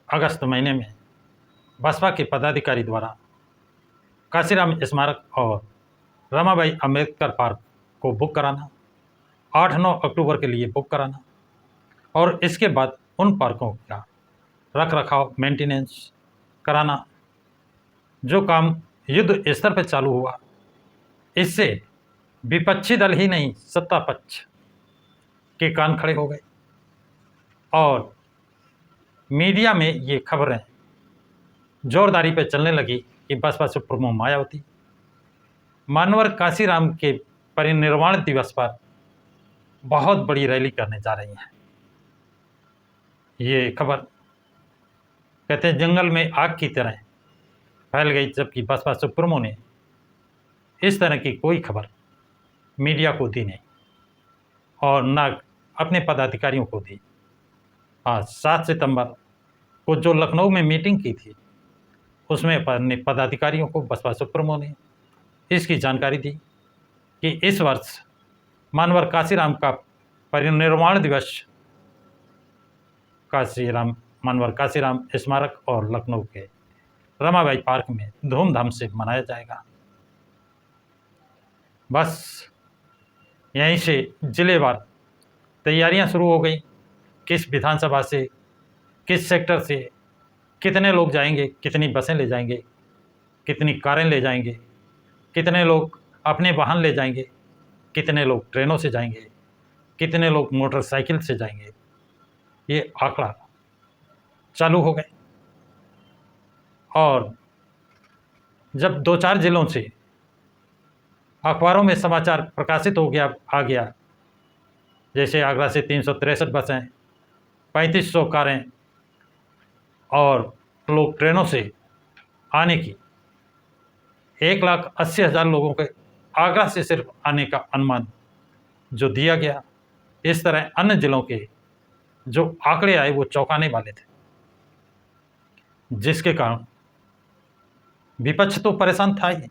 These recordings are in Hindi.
अगस्त महीने में बसपा के पदाधिकारी द्वारा काशीराम स्मारक और रमाबाई अम्बेडकर पार्क को बुक कराना, 8-9 अक्टूबर के लिए बुक कराना और इसके बाद उन पार्कों का रख रखाव मेंटेनेंस कराना, जो काम युद्ध स्तर पर चालू हुआ, इससे विपक्षी दल ही नहीं सत्ता पक्ष के कान खड़े हो गए और मीडिया में ये खबरें जोरदारी पर चलने लगी कि बसपा सुप्रीमो मायावती मानवर काशीराम के परिनिर्वाण दिवस पर बहुत बड़ी रैली करने जा रही हैं। ये खबर कहते हैं जंगल में आग की तरह फैल गई, जबकि बसपा सुप्रीमो ने इस तरह की कोई खबर मीडिया को दी नहीं और न अपने पदाधिकारियों को दी। आज 7 सितंबर को जो लखनऊ में मीटिंग की थी, उसमें अपने पदाधिकारियों को बसपा सुप्रीमो ने इसकी जानकारी दी कि इस वर्ष मानवर काशीराम का परिनिर्वाण दिवस मानवर काशीराम स्मारक और लखनऊ के रमाबाई पार्क में धूमधाम से मनाया जाएगा। बस यहीं से जिलेवार तैयारियां शुरू हो गई। किस विधानसभा से, किस सेक्टर से कितने लोग जाएंगे, कितनी बसें ले जाएंगे, कितनी कारें ले जाएंगे, कितने लोग अपने वाहन ले जाएंगे, कितने लोग ट्रेनों से जाएंगे, कितने लोग मोटरसाइकिल से जाएंगे, ये आंकड़ा चालू हो गए। और जब 2-4 जिलों से अखबारों में समाचार प्रकाशित आ गया, जैसे आगरा से 363 बसें, 3500 कारें और लोग ट्रेनों से आने की, 1,80,000 लोगों के आगरा से सिर्फ आने का अनुमान जो दिया गया, इस तरह अन्य जिलों के जो आंकड़े आए वो चौंकाने वाले थे, जिसके कारण विपक्ष तो परेशान था ही।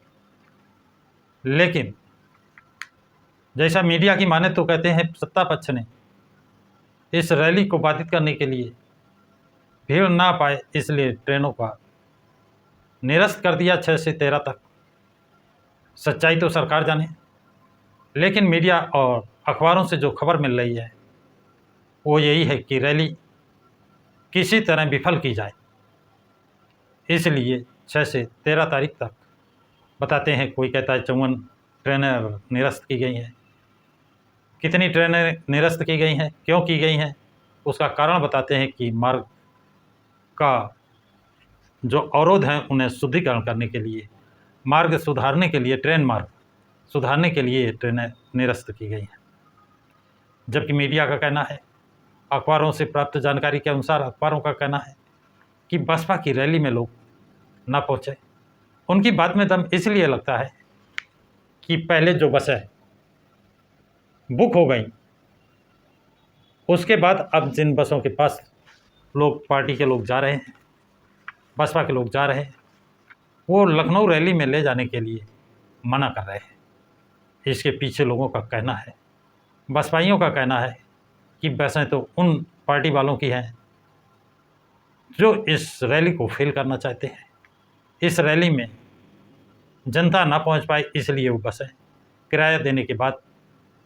लेकिन जैसा मीडिया की माने तो कहते हैं सत्ता पक्ष ने इस रैली को बाधित करने के लिए भीड़ ना पाए इसलिए ट्रेनों का निरस्त कर दिया 6 से 13 तक। सच्चाई तो सरकार जाने, लेकिन मीडिया और अखबारों से जो खबर मिल रही है वो यही है कि रैली किसी तरह विफल की जाए, इसलिए 6 से 13 तारीख तक बताते हैं। कोई कहता है 54 ट्रेनें निरस्त की गई हैं। कितनी ट्रेनें निरस्त की गई हैं, क्यों की गई हैं, उसका कारण बताते हैं कि मार्ग का जो अवरोध हैं उन्हें शुद्धिकरण करने के लिए, मार्ग सुधारने के लिए, ट्रेन मार्ग सुधारने के लिए ट्रेनें निरस्त की गई हैं। जबकि मीडिया का कहना है, अखबारों से प्राप्त जानकारी के अनुसार अखबारों का कहना है कि बसपा की रैली में लोग ना पहुँचे। उनकी बात में दम इसलिए लगता है कि पहले जो बसें बुक हो गई, उसके बाद अब जिन बसों के पास लोग, पार्टी के लोग जा रहे हैं, बसपा के लोग जा रहे हैं, वो लखनऊ रैली में ले जाने के लिए मना कर रहे हैं। इसके पीछे लोगों का कहना है, बसपाइयों का कहना है कि बसें तो उन पार्टी वालों की हैं जो इस रैली को फेल करना चाहते हैं। इस रैली में जनता ना पहुंच पाए इसलिए वो बसें किराया देने के बाद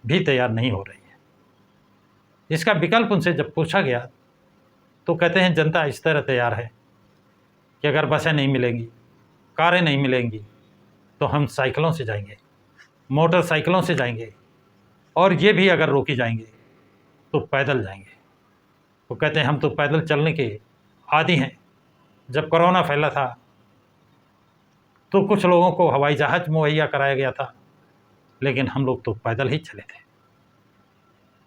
भी तैयार नहीं हो रही है। इसका विकल्प उनसे जब पूछा गया तो कहते हैं जनता इस तरह तैयार है कि अगर बसें नहीं मिलेंगी, कारें नहीं मिलेंगी, तो हम साइकिलों से जाएंगे, मोटरसाइकिलों से जाएंगे, और ये भी अगर रोकी जाएंगे तो पैदल जाएंगे। वो कहते हैं हम तो पैदल चलने के आदी हैं। जब कोरोना फैला था तो कुछ लोगों को हवाई जहाज़ मुहैया कराया गया था, लेकिन हम लोग तो पैदल ही चले थे,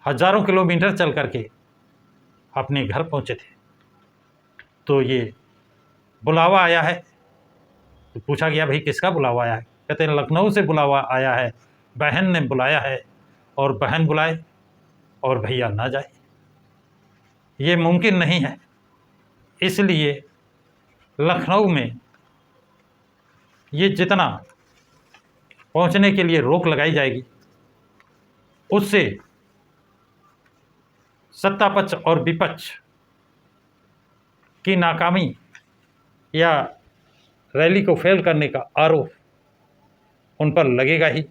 हज़ारों किलोमीटर चल करके अपने घर पहुंचे थे। तो ये बुलावा आया है, तो पूछा गया भाई किसका बुलावा आया है? कहते हैं लखनऊ से बुलावा आया है, बहन ने बुलाया है, और बहन बुलाए और भैया ना जाए, ये मुमकिन नहीं है। इसलिए लखनऊ में ये जितना पहुंचने के लिए रोक लगाई जाएगी, उससे सत्ता पक्ष और विपक्ष की नाकामी या रैली को फेल करने का आरोप उन पर लगेगा ही,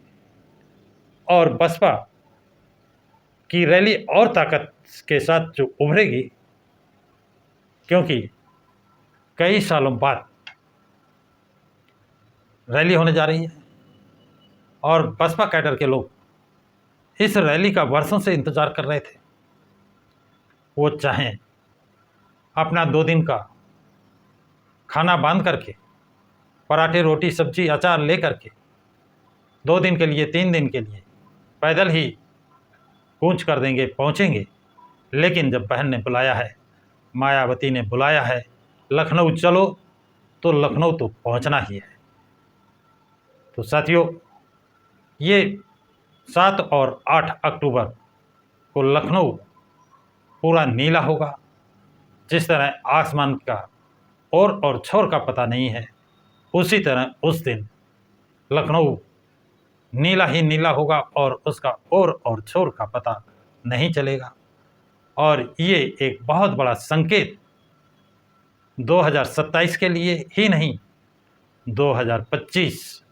और बसपा की रैली और ताकत के साथ जो उभरेगी, क्योंकि कई सालों बाद रैली होने जा रही है और बसपा कैडर के लोग इस रैली का वर्षों से इंतजार कर रहे थे। वो चाहें अपना 2 दिन का खाना बांध करके, पराठे रोटी सब्जी अचार ले करके 2 दिन के लिए 3 दिन के लिए पैदल ही कूच कर देंगे, पहुंचेंगे। लेकिन जब बहन ने बुलाया है, मायावती ने बुलाया है, लखनऊ चलो, तो लखनऊ तो पहुंचना ही है। तो साथियों, ये 7 और 8 अक्टूबर को लखनऊ पूरा नीला होगा। जिस तरह आसमान का और छोर का पता नहीं है, उसी तरह उस दिन लखनऊ नीला ही नीला होगा और उसका और छोर का पता नहीं चलेगा। और ये एक बहुत बड़ा संकेत 2027 के लिए ही नहीं, 2025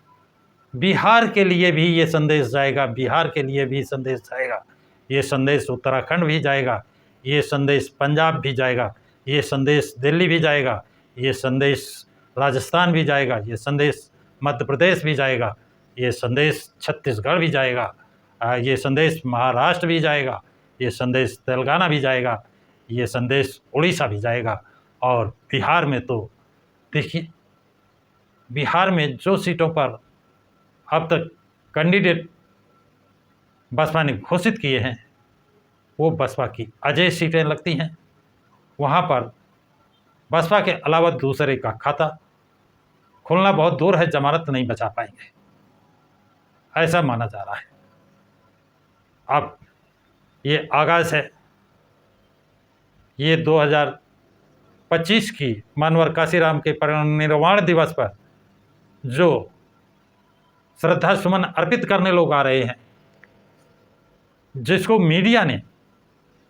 बिहार के लिए भी ये संदेश जाएगा, बिहार के लिए भी संदेश जाएगा, ये संदेश उत्तराखंड भी जाएगा, ये संदेश पंजाब भी जाएगा, ये संदेश दिल्ली भी जाएगा, ये संदेश राजस्थान भी जाएगा, ये संदेश मध्य प्रदेश भी जाएगा, ये संदेश छत्तीसगढ़ भी जाएगा, ये संदेश महाराष्ट्र भी जाएगा, ये संदेश तेलंगाना भी जाएगा, ये संदेश उड़ीसा भी जाएगा। और बिहार में तो देखिए, बिहार में जो सीटों पर अब तक कैंडिडेट बसपा ने घोषित किए हैं, वो बसपा की अजेय सीटें लगती हैं। वहाँ पर बसपा के अलावा दूसरे का खाता खुलना बहुत दूर है, जमानत नहीं बचा पाएंगे, ऐसा माना जा रहा है। अब ये आगाज़ है, ये 2025 की मानवर काशीराम के परिनिर्वाण दिवस पर जो श्रद्धा सुमन अर्पित करने लोग आ रहे हैं, जिसको मीडिया ने,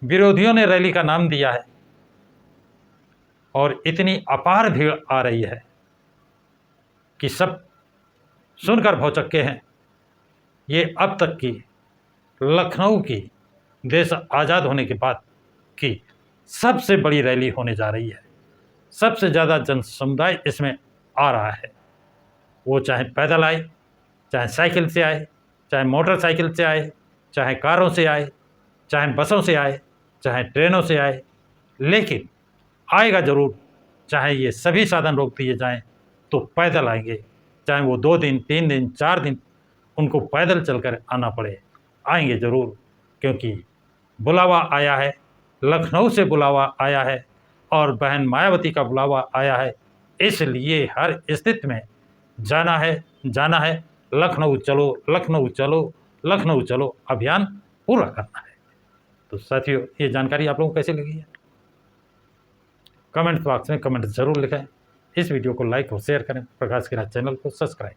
विरोधियों ने रैली का नाम दिया है, और इतनी अपार भीड़ आ रही है कि सब सुनकर भौचक्के हैं। ये अब तक की लखनऊ की देश आज़ाद होने के बाद की सबसे बड़ी रैली होने जा रही है। सबसे ज़्यादा जन समुदाय इसमें आ रहा है। वो चाहे पैदल आए, चाहे साइकिल से आए, चाहे मोटरसाइकिल से आए, चाहे कारों से आए, चाहे बसों से आए, चाहे ट्रेनों से आए, लेकिन आएगा ज़रूर। चाहे ये सभी साधन रोक दिए जाएं तो पैदल आएंगे, चाहे वो 2 दिन 3 दिन 4 दिन उनको पैदल चलकर आना पड़े, आएंगे ज़रूर। क्योंकि बुलावा आया है, लखनऊ से बुलावा आया है और बहन मायावती का बुलावा आया है, इसलिए हर स्थिति में जाना है, जाना है। लखनऊ चलो, लखनऊ चलो, लखनऊ चलो अभियान पूरा करना है। तो साथियों, ये जानकारी आप लोगों को कैसी लगी है? कमेंट बॉक्स में कमेंट ज़रूर लिखें। इस वीडियो को लाइक और शेयर करें। प्रकाश किरात चैनल को सब्सक्राइब